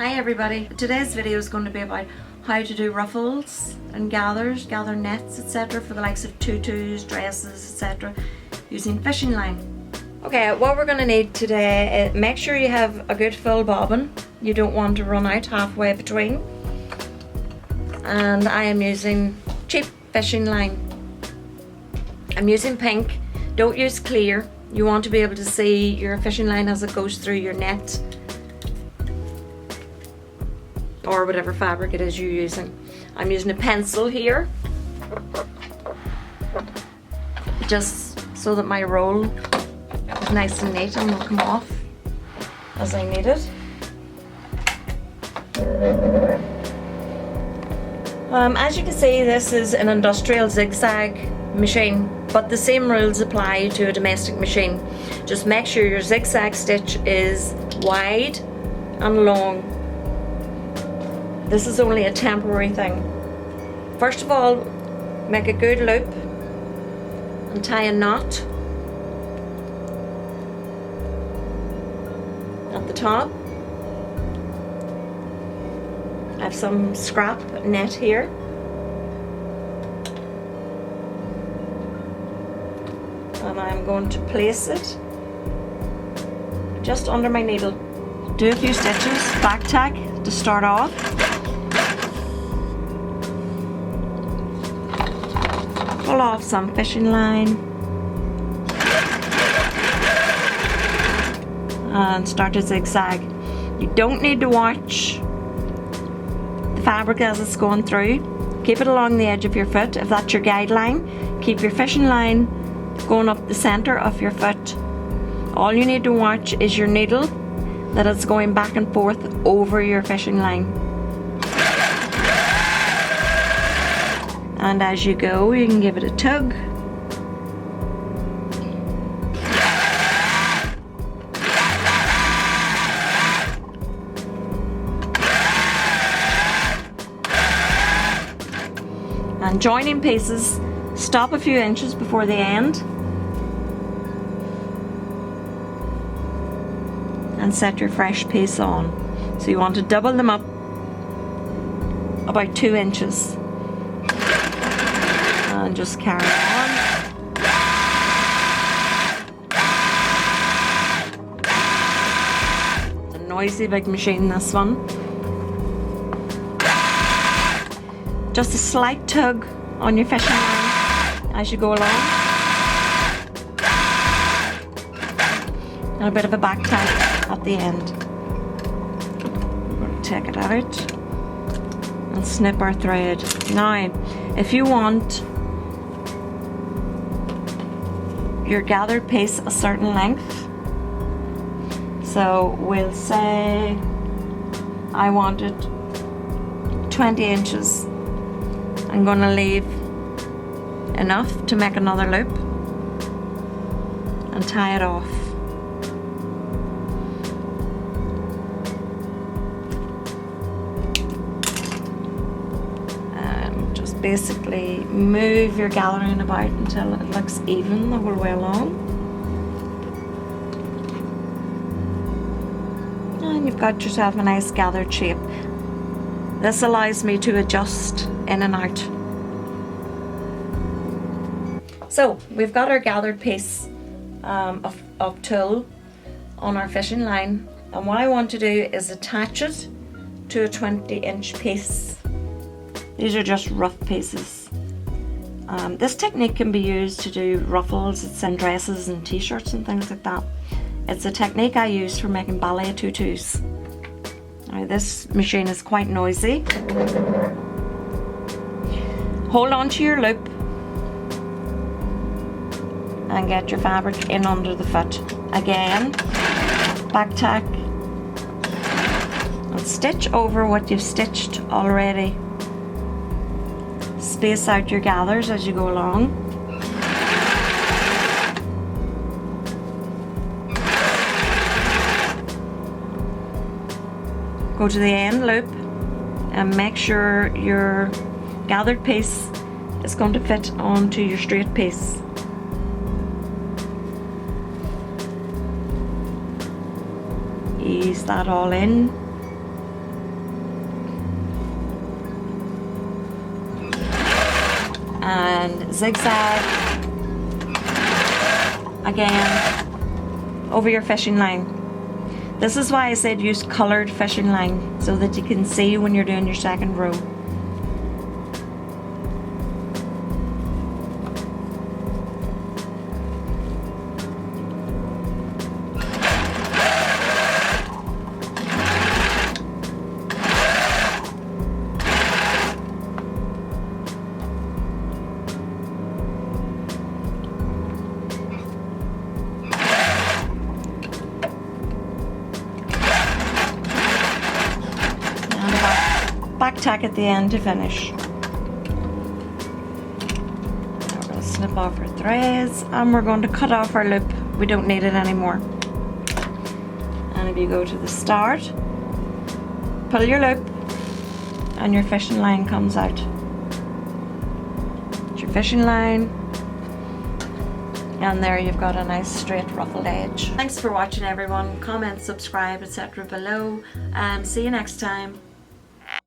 Hi everybody, today's video is going to be about how to do ruffles and gathers, gather nets, etc. for the likes of tutus, dresses, etc. using fishing line. Okay, what we're going to need today is make sure you have a good full bobbin. You don't want to run out halfway between. And I am using cheap fishing line. I'm using pink, don't use clear. You want to be able to see your fishing line as it goes through your net or whatever fabric it is you're using. I'm using a pencil here just so that my roll is nice and neat and will come off as I need it. As you can see, this is an industrial zigzag machine, but the same rules apply to a domestic machine. Just make sure your zigzag stitch is wide and long. This is only a temporary thing. First of all, make a good loop and tie a knot at the top. I have some scrap net here. And I'm going to place it just under my needle. Do a few stitches, back tack to start off. Pull off some fishing line and start to zigzag. You don't need to watch the fabric as it's going through. Keep it along the edge of your foot if that's your guideline. Keep your fishing line going up the center of your foot. All you need to watch is your needle, that it's going back and forth over your fishing line. And as you go, you can give it a tug. And joining pieces, stop a few inches before the end and set your fresh piece on. So you want to double them up about 2 inches and just carry on. It's a noisy big machine, this one. Just a slight tug on your fishing line as you go along, and a bit of a back tack at the end. We're going to take it out and snip our thread. Now, if you want your gathered piece a certain length, so we'll say I wanted 20 inches. I'm going to leave enough to make another loop and tie it off. Just basically move your gathering about until it looks even the whole way along. And you've got yourself a nice gathered shape. This allows me to adjust in and out. So we've got our gathered piece of tulle on our fishing line, and what I want to do is attach it to a 20-inch piece. These are just rough pieces. This technique can be used to do ruffles, it's in dresses and t-shirts and things like that. It's a technique I use for making ballet tutus. Now, this machine is quite noisy. Hold on to your loop and get your fabric in under the foot. Again, back tack and stitch over what you've stitched already. Space out your gathers as you go along. Go to the end loop and make sure your gathered piece is going to fit onto your straight piece. Ease that all in. zigzag again over your fishing line. This is why I said use coloured fishing line, so that you can see when you're doing your second row. Back tack at the end to finish. Now we're going to snip off our threads and we're going to cut off our loop. We don't need it anymore. And if you go to the start, pull your loop and your fishing line comes out. It's your fishing line, and there you've got a nice straight ruffled edge. Thanks for watching everyone. Comment, subscribe, etc. below, and see you next time.